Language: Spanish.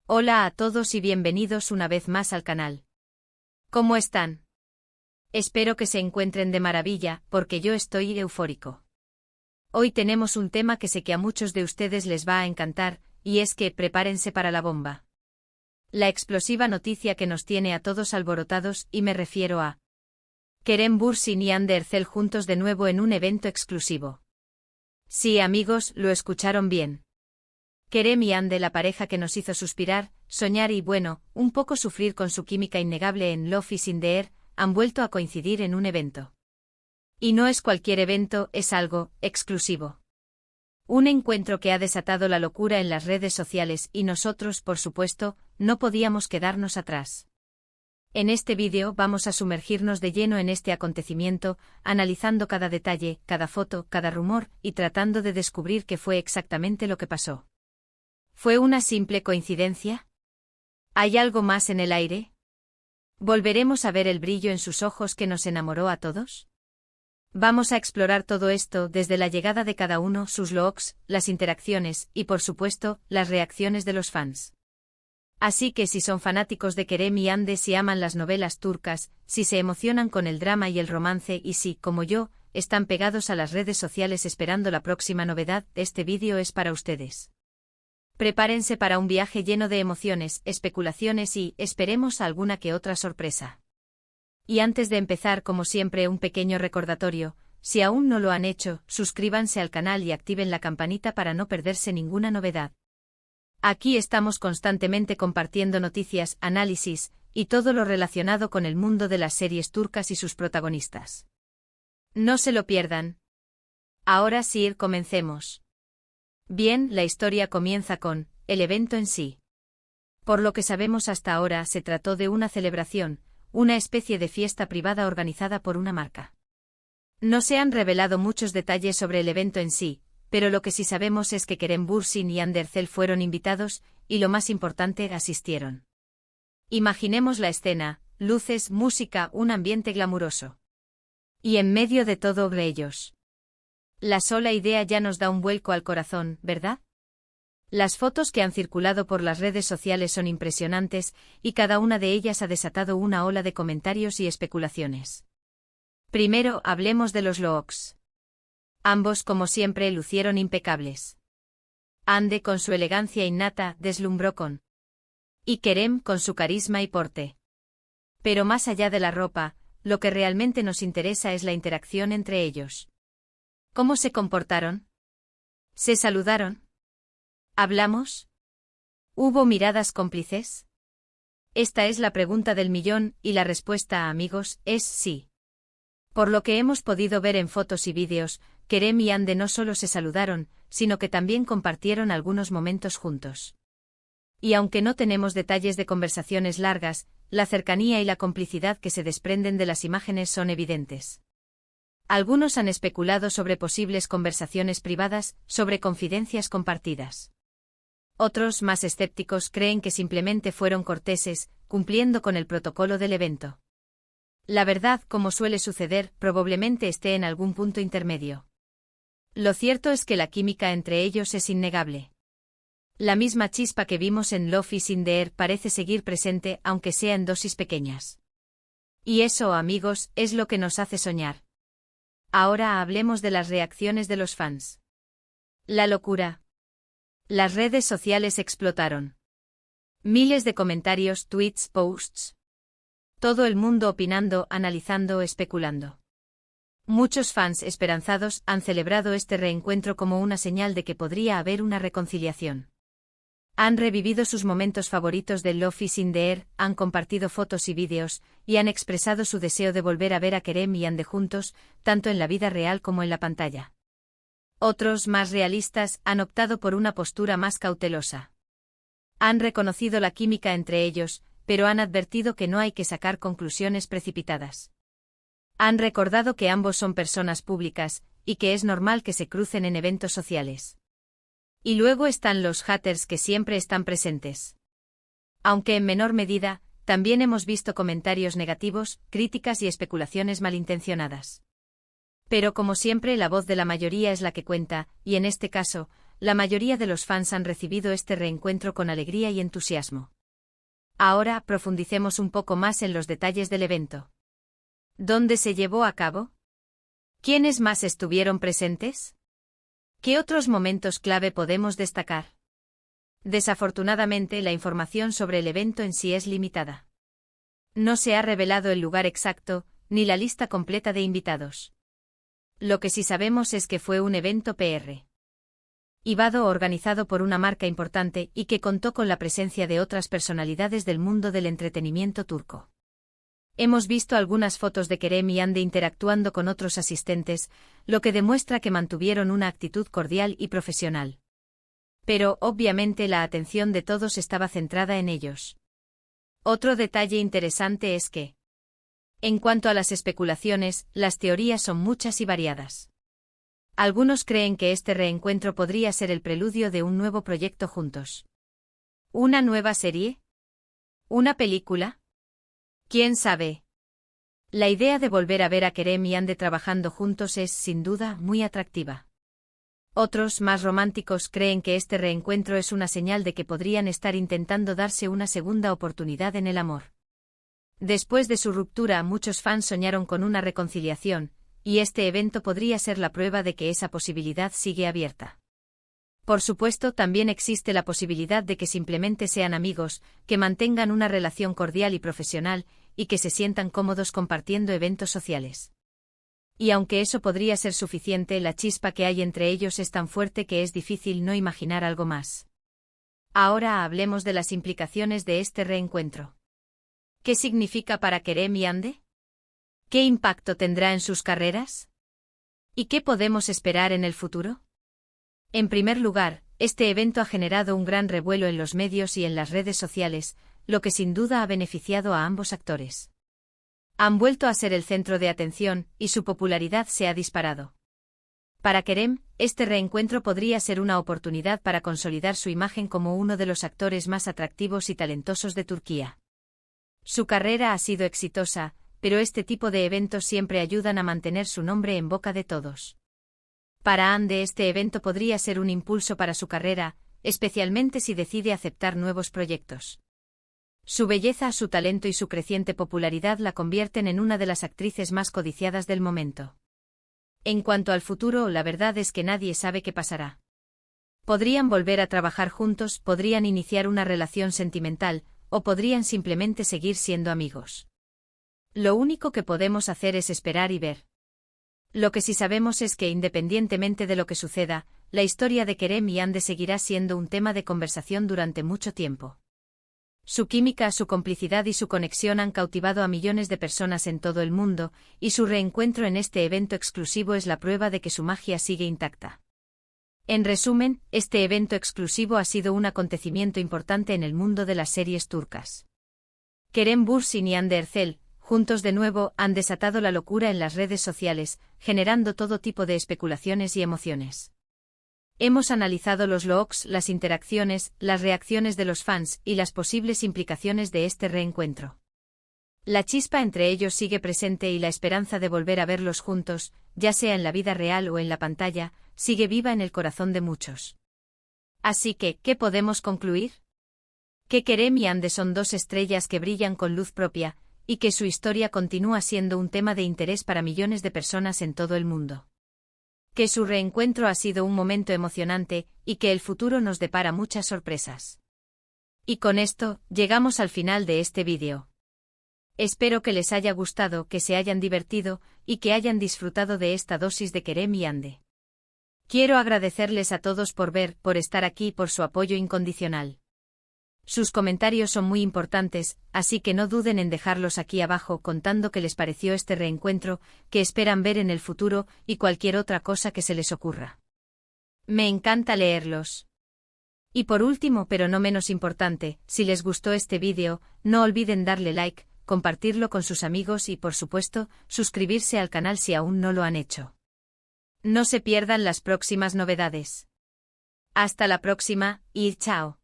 Hola a todos y bienvenidos una vez más al canal. ¿Cómo están? Espero que se encuentren de maravilla, porque yo estoy eufórico. Hoy tenemos un tema que sé que a muchos de ustedes les va a encantar, y es que prepárense para la bomba. La explosiva noticia que nos tiene a todos alborotados, y me refiero a Kerem Bürsin y Hande Erçel juntos de nuevo en un evento exclusivo. Sí, amigos, lo escucharon bien. Kerem y Hande, la pareja que nos hizo suspirar, soñar y bueno, un poco sufrir con su química innegable en Love is in the Air, han vuelto a coincidir en un evento. Y no es cualquier evento, es algo exclusivo. Un encuentro que ha desatado la locura en las redes sociales y nosotros, por supuesto, no podíamos quedarnos atrás. En este vídeo vamos a sumergirnos de lleno en este acontecimiento, analizando cada detalle, cada foto, cada rumor y tratando de descubrir qué fue exactamente lo que pasó. ¿Fue una simple coincidencia? ¿Hay algo más en el aire? ¿Volveremos a ver el brillo en sus ojos que nos enamoró a todos? Vamos a explorar todo esto desde la llegada de cada uno, sus looks, las interacciones y, por supuesto, las reacciones de los fans. Así que si son fanáticos de Kerem y Hande, si aman las novelas turcas, si se emocionan con el drama y el romance y si, como yo, están pegados a las redes sociales esperando la próxima novedad, este vídeo es para ustedes. Prepárense para un viaje lleno de emociones, especulaciones y, esperemos, alguna que otra sorpresa. Y antes de empezar, como siempre, un pequeño recordatorio: si aún no lo han hecho, suscríbanse al canal y activen la campanita para no perderse ninguna novedad. Aquí estamos constantemente compartiendo noticias, análisis, y todo lo relacionado con el mundo de las series turcas y sus protagonistas. No se lo pierdan. Ahora sí, comencemos. Bien, la historia comienza con el evento en sí. Por lo que sabemos hasta ahora, se trató de una celebración, una especie de fiesta privada organizada por una marca. No se han revelado muchos detalles sobre el evento en sí, pero lo que sí sabemos es que Kerem Bürsin y Hande Erçel fueron invitados, y lo más importante, asistieron. Imaginemos la escena: luces, música, un ambiente glamuroso. Y en medio de todo, ellos. La sola idea ya nos da un vuelco al corazón, ¿verdad? Las fotos que han circulado por las redes sociales son impresionantes, y cada una de ellas ha desatado una ola de comentarios y especulaciones. Primero, hablemos de los looks. Ambos, como siempre, lucieron impecables. Hande, con su elegancia innata, deslumbró y Kerem, con su carisma y porte. Pero más allá de la ropa, lo que realmente nos interesa es la interacción entre ellos. ¿Cómo se comportaron? ¿Se saludaron? ¿Hablamos? ¿Hubo miradas cómplices? Esta es la pregunta del millón, y la respuesta, amigos, es sí. Por lo que hemos podido ver en fotos y vídeos, Kerem y Hande no solo se saludaron, sino que también compartieron algunos momentos juntos. Y aunque no tenemos detalles de conversaciones largas, la cercanía y la complicidad que se desprenden de las imágenes son evidentes. Algunos han especulado sobre posibles conversaciones privadas, sobre confidencias compartidas. Otros, más escépticos, creen que simplemente fueron corteses, cumpliendo con el protocolo del evento. La verdad, como suele suceder, probablemente esté en algún punto intermedio. Lo cierto es que la química entre ellos es innegable. La misma chispa que vimos en Love is in the Air parece seguir presente, aunque sea en dosis pequeñas. Y eso, amigos, es lo que nos hace soñar. Ahora hablemos de las reacciones de los fans. La locura. Las redes sociales explotaron. Miles de comentarios, tweets, posts. Todo el mundo opinando, analizando, especulando. Muchos fans esperanzados han celebrado este reencuentro como una señal de que podría haber una reconciliación. Han revivido sus momentos favoritos de Love is in the Air, han compartido fotos y vídeos, y han expresado su deseo de volver a ver a Kerem y Hande juntos, tanto en la vida real como en la pantalla. Otros, más realistas, han optado por una postura más cautelosa. Han reconocido la química entre ellos, pero han advertido que no hay que sacar conclusiones precipitadas. Han recordado que ambos son personas públicas, y que es normal que se crucen en eventos sociales. Y luego están los haters, que siempre están presentes. Aunque en menor medida, también hemos visto comentarios negativos, críticas y especulaciones malintencionadas. Pero como siempre, la voz de la mayoría es la que cuenta, y en este caso, la mayoría de los fans han recibido este reencuentro con alegría y entusiasmo. Ahora profundicemos un poco más en los detalles del evento. ¿Dónde se llevó a cabo? ¿Quiénes más estuvieron presentes? ¿Qué otros momentos clave podemos destacar? Desafortunadamente, la información sobre el evento en sí es limitada. No se ha revelado el lugar exacto, ni la lista completa de invitados. Lo que sí sabemos es que fue un evento PR. privado organizado por una marca importante y que contó con la presencia de otras personalidades del mundo del entretenimiento turco. Hemos visto algunas fotos de Kerem y Hande interactuando con otros asistentes, lo que demuestra que mantuvieron una actitud cordial y profesional. Pero, obviamente, la atención de todos estaba centrada en ellos. Otro detalle interesante es que, en cuanto a las especulaciones, las teorías son muchas y variadas. Algunos creen que este reencuentro podría ser el preludio de un nuevo proyecto juntos. ¿Una nueva serie? ¿Una película? ¿Quién sabe? La idea de volver a ver a Kerem y Hande trabajando juntos es, sin duda, muy atractiva. Otros, más románticos, creen que este reencuentro es una señal de que podrían estar intentando darse una segunda oportunidad en el amor. Después de su ruptura, muchos fans soñaron con una reconciliación, y este evento podría ser la prueba de que esa posibilidad sigue abierta. Por supuesto, también existe la posibilidad de que simplemente sean amigos, que mantengan una relación cordial y profesional, y que se sientan cómodos compartiendo eventos sociales. Y aunque eso podría ser suficiente, la chispa que hay entre ellos es tan fuerte que es difícil no imaginar algo más. Ahora hablemos de las implicaciones de este reencuentro. ¿Qué significa para Kerem y Hande? ¿Qué impacto tendrá en sus carreras? ¿Y qué podemos esperar en el futuro? En primer lugar, este evento ha generado un gran revuelo en los medios y en las redes sociales, lo que sin duda ha beneficiado a ambos actores. Han vuelto a ser el centro de atención, y su popularidad se ha disparado. Para Kerem, este reencuentro podría ser una oportunidad para consolidar su imagen como uno de los actores más atractivos y talentosos de Turquía. Su carrera ha sido exitosa, pero este tipo de eventos siempre ayudan a mantener su nombre en boca de todos. Para Hande, este evento podría ser un impulso para su carrera, especialmente si decide aceptar nuevos proyectos. Su belleza, su talento y su creciente popularidad la convierten en una de las actrices más codiciadas del momento. En cuanto al futuro, la verdad es que nadie sabe qué pasará. Podrían volver a trabajar juntos, podrían iniciar una relación sentimental, o podrían simplemente seguir siendo amigos. Lo único que podemos hacer es esperar y ver. Lo que sí sabemos es que, independientemente de lo que suceda, la historia de Kerem y Hande seguirá siendo un tema de conversación durante mucho tiempo. Su química, su complicidad y su conexión han cautivado a millones de personas en todo el mundo, y su reencuentro en este evento exclusivo es la prueba de que su magia sigue intacta. En resumen, este evento exclusivo ha sido un acontecimiento importante en el mundo de las series turcas. Kerem Bürsin y Hande Erçel, juntos de nuevo, han desatado la locura en las redes sociales, generando todo tipo de especulaciones y emociones. Hemos analizado los looks, las interacciones, las reacciones de los fans y las posibles implicaciones de este reencuentro. La chispa entre ellos sigue presente y la esperanza de volver a verlos juntos, ya sea en la vida real o en la pantalla, sigue viva en el corazón de muchos. Así que, ¿qué podemos concluir? Que Kerem y Hande son dos estrellas que brillan con luz propia, y que su historia continúa siendo un tema de interés para millones de personas en todo el mundo. Que su reencuentro ha sido un momento emocionante, y que el futuro nos depara muchas sorpresas. Y con esto, llegamos al final de este vídeo. Espero que les haya gustado, que se hayan divertido, y que hayan disfrutado de esta dosis de Kerem y Hande. Quiero agradecerles a todos por ver, por estar aquí y por su apoyo incondicional. Sus comentarios son muy importantes, así que no duden en dejarlos aquí abajo contando qué les pareció este reencuentro, qué esperan ver en el futuro y cualquier otra cosa que se les ocurra. Me encanta leerlos. Y por último, pero no menos importante, si les gustó este vídeo, no olviden darle like, compartirlo con sus amigos y, por supuesto, suscribirse al canal si aún no lo han hecho. No se pierdan las próximas novedades. Hasta la próxima, y chao.